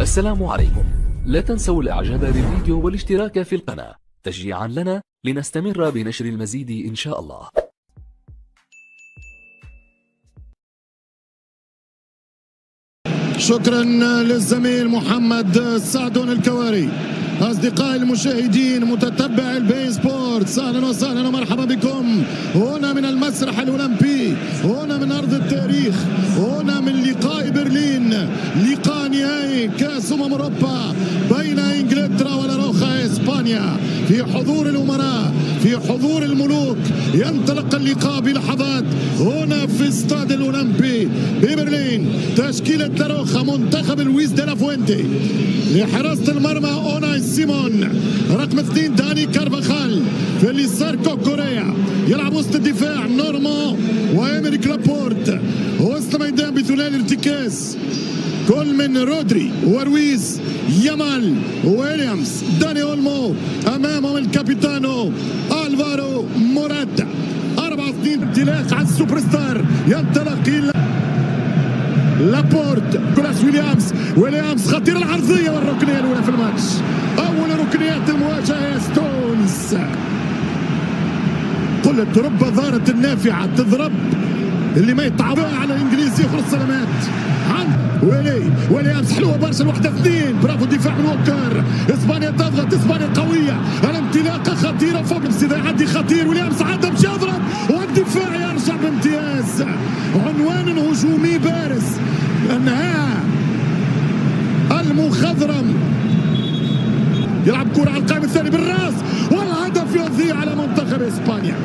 السلام عليكم. لا تنسوا الاعجاب بالفيديو والاشتراك في القناة تشجيعا لنا لنستمر بنشر المزيد إن شاء الله. شكرا للزميل محمد سعدون الكواري. أصدقائي المشاهدين متتبع البين سبورتس، أهلا وسهلا ومرحبا بكم هنا من المسرح الأولمبي، هنا من أرض التاريخ، هنا من لقاء برلين، لقاء نهائي كأس أوروبا بين إنجلترا ولاروخا إسبانيا، في حضور الأمراء، في حضور الملوك. ينطلق اللقاء بلحظات هنا في استاد الأولمبي ببرلين. تشكيلة لاروخا منتخب لويس دي لا فوينتي، لحراسة المرمى أوناي سيمون، رقم 2 داني كارفاخال، في اليسار كوكوريا، يلعب وسط الدفاع نورمان وإيمريك لابورت، وسط الميدان بثنائي الارتكاز كل من رودري ورويز يامال ويليامز داني اولمو، امامهم الكابيتانو الفارو موراتا. 4-2 انطلاق على السوبر ستار، ينطلق الى لابورت، كولاس ويليامز خطير العرضيه والركنيه الاولى في الماتش، اول ركنيات المواجهه يا ستونز. قلت رب ضارة النافعه تضرب اللي ما يتعب على الانجليزي يخلص سلامات. عن ويليامز حلوه برشا، الوحده 2، برافو الدفاع من ووكر. اسبانيا تضغط، اسبانيا قويه، الانطلاقه خطيره فوق اذا يعدي خطير، ويليامز عدى باش يضرب والدفاع يرجع بامتياز. عنوان هجومي بارز، انهاء المخضرم، يلعب كره على القائم الثاني بالراس والهدف يضيع على منتخب اسبانيا.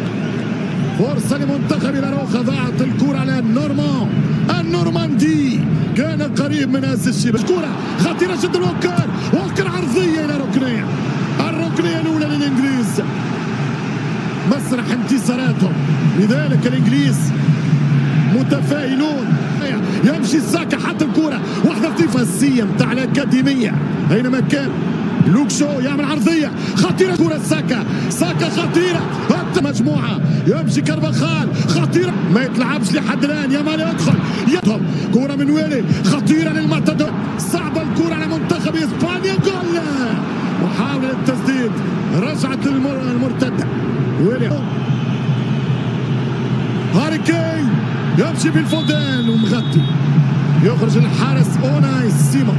فرصة لمنتخب لاروخا، ضاعت الكرة على النورماندي، كان قريب من هذا الشباك. كرة خطيرة جدا، ووكر عرضية إلى ركنية، الركنية الأولى للإنجليز، مسرح انتصاراتهم. لذلك الإنجليز متفائلون. يمشي ساكا، حتى الكرة واحدة فاسية متاع الأكاديمية أينما كان. لوك شو يعمل عرضية خطيرة، كرة ساكا خطيرة، مجموعة يمشي كارفاخال خطيرة، ما يتلعبش لحد الآن. يامال يدخل كرة من ويلي خطيرة للمعتدل، صعبة الكرة على منتخب إسبانيا. جول، محاولة التسديد، رجعت المرتدة. ويلي هاري كين يمشي بالفودان ومغطي، يخرج الحارس أوناي سيمون.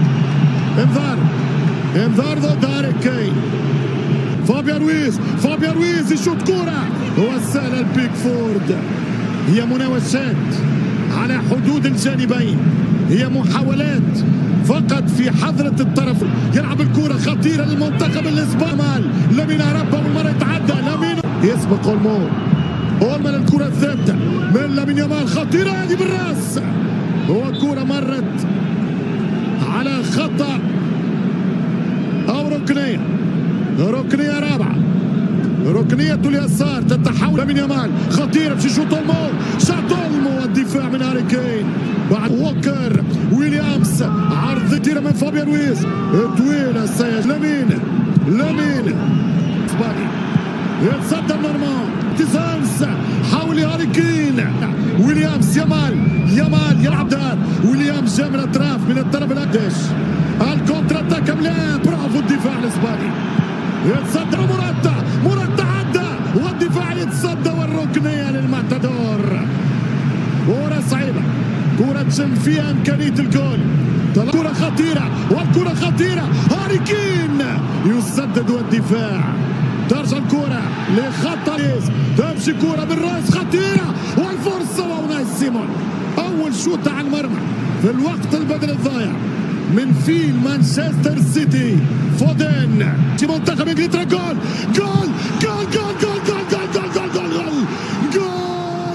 انذار ضد هاري كين. فابيان رويز يشوط كرة وسال البيكفورد. هي مناوشات على حدود الجانبين، هي محاولات فقط في حضرة الطرف. يلعب الكرة خطيرة للمنتخب الاسباني، لامين ربه والمرة يتعدى، لامين يسبق اولمان الكرة الثابتة من لامين يامال، خطيرة هذه بالراس، هو كرة مرت على خطأ أو ركنية رابعة، ركنية اليسار تتحول. لامين يامال خطيرة باش يشوط اولمو، والدفاع من هاري كين. بعد ووكر، ويليامز عرض كثيرة من فابيان رويز، طويلة السيج لامين اسباني يتصدى نورمان تيزانس، حاول هاري كين، ويليامز يامال يلعب دار، ويليامز جاء من الاطراف من الطرف الاقدش، الكونتر اتاك مليان، برافو الدفاع الاسباني. يتصدى موراتا عدى والدفاع يتصدى، والركنية للمعتدور. كرة صعيبة، كرة تشم فيها إمكانية الجول. كرة خطيرة والكرة خطيرة، هاري كين يسدد والدفاع. ترجع الكرة لخط، تمشي كرة بالراس خطيرة، والفرصة وأوناي سيمون، أول شوطة على المرمى في الوقت البدل الضايع من فيل مانشستر سيتي. فودن في منتخب انجلترا، جول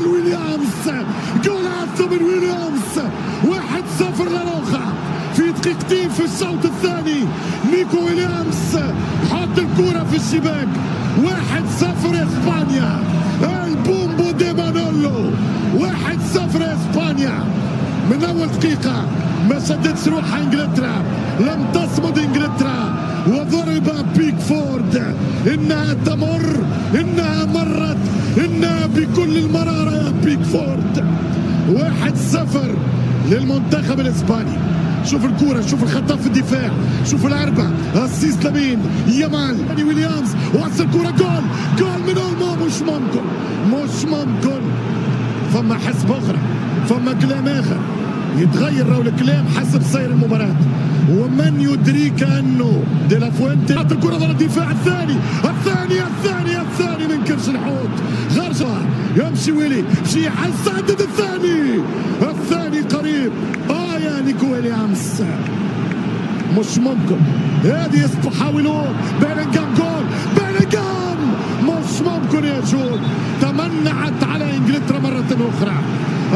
ويليامز، جول من ويليامز. 1-0 لاروخا في دقيقتين في الشوط الثاني. نيكو ويليامز حط الكرة في الشباك. 1-0 اسبانيا، البومبو دي مانولو. 1-0 اسبانيا، من اول دقيقة ما شدتش روحها انجلترا، لم تصمد انجلترا، وضرب بيكفورد. انها تمر، انها مرت، انها بكل المرارة يا بيكفورد. 1-0 للمنتخب الاسباني. شوف الكرة، شوف الخطأ في الدفاع، شوف العربة اسيست لمين يامال ويليامز، وصل الكرة جول، جول من اولمو. مش ممكن، مش ممكن. فما حسبة أخرى، فما كلام آخر يتغير راهو الكلام حسب سير المباراة. ومن يدريك أنه دي لا فوينتي حط الكرة ضد الدفاع الثاني من كرش الحوت، غرشة يمشي ويلي مشي يسدد الثاني قريب. يا نيكو ويليامز مش ممكن. هذه يحاولون بيلينغهام، جول بيلينغهام، مش ممكن يا جول. تمنعت على انجلترا مرة أخرى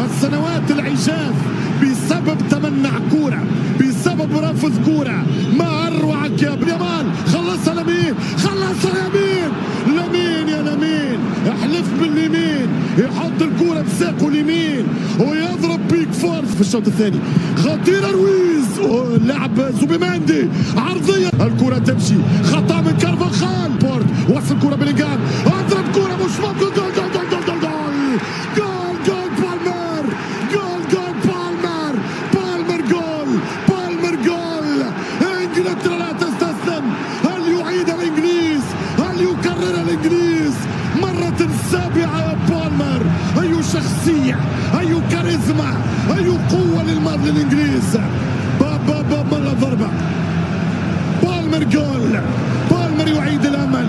السنوات العجاف بسبب تمنع كورة، بسبب رفض كورة. ما أروعك يا يامال. خلصها لمين؟ لمين يا لمين، احلف باليمين، يحط الكورة بساقه اليمين ويضرب بيكفورد في الشوط الثاني. خطيرة رويز، لعب زوبيماندي عرضية، الكرة تمشي، خطأ من كارفاخال، بورت وصل الكرة بيلينغهام، اضرب كرة مش ممكن. جول بالمر. انجلترا لا تستسلم. هل يعيد الانجليز؟ هل يكرر الانجليز مرة سابعة يا بالمر؟ اي شخصية، اي كاريزما، اي قوة للانجليز. مرة ضربة، بالمر جول، بالمر يعيد الامل،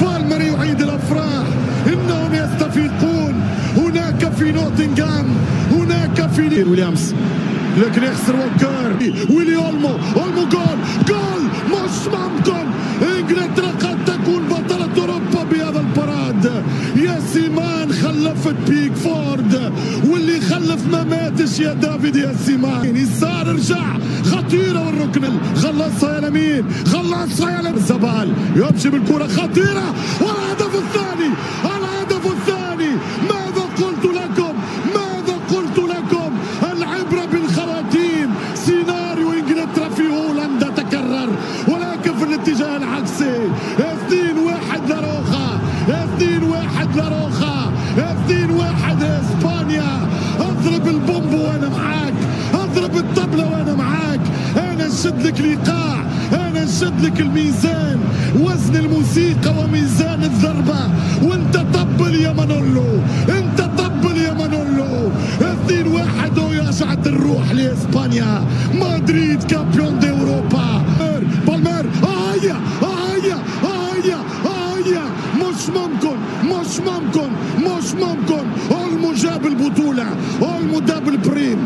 بالمر يعيد الافراح. انهم يستفيقون هناك في نوتنغهام، هناك في ويليامز، لكن يخسر وكر. ويلي اولمو جول مش ممكن. انجلترا قد تكون بطلة اوروبا بهذا البراد. يا سيمان خلفت بيكفورد، واللي خلف ما ماتش يا دافيد يا سيمان. يسار رجع، خطيرة والركن، خلصها يا لمين، خلصها يا زبال، يمشي بالكرة خطيرة، والهدف الثاني. ماذا قلت لكم؟ العبرة بالخواتيم. سيناريو انجلترا في هولندا تكرر، ولكن في الاتجاه العكسي. 2-1 لاروخا، 2-1 اسبانيا. اضرب البومبو وانا معاك، اضرب الطبلة وانا معاك. انا نشد لك الايقاع، انا نشد لك الميزان، وزن الموسيقى وميزان الضربة، وانت طبل يا مانولو، 2-1 ويشعة الروح لإسبانيا. مدريد كامبيون دي أوروبا. بالمر مش ممكن. اولمو جاب البطولة، اولمو جاب البريم.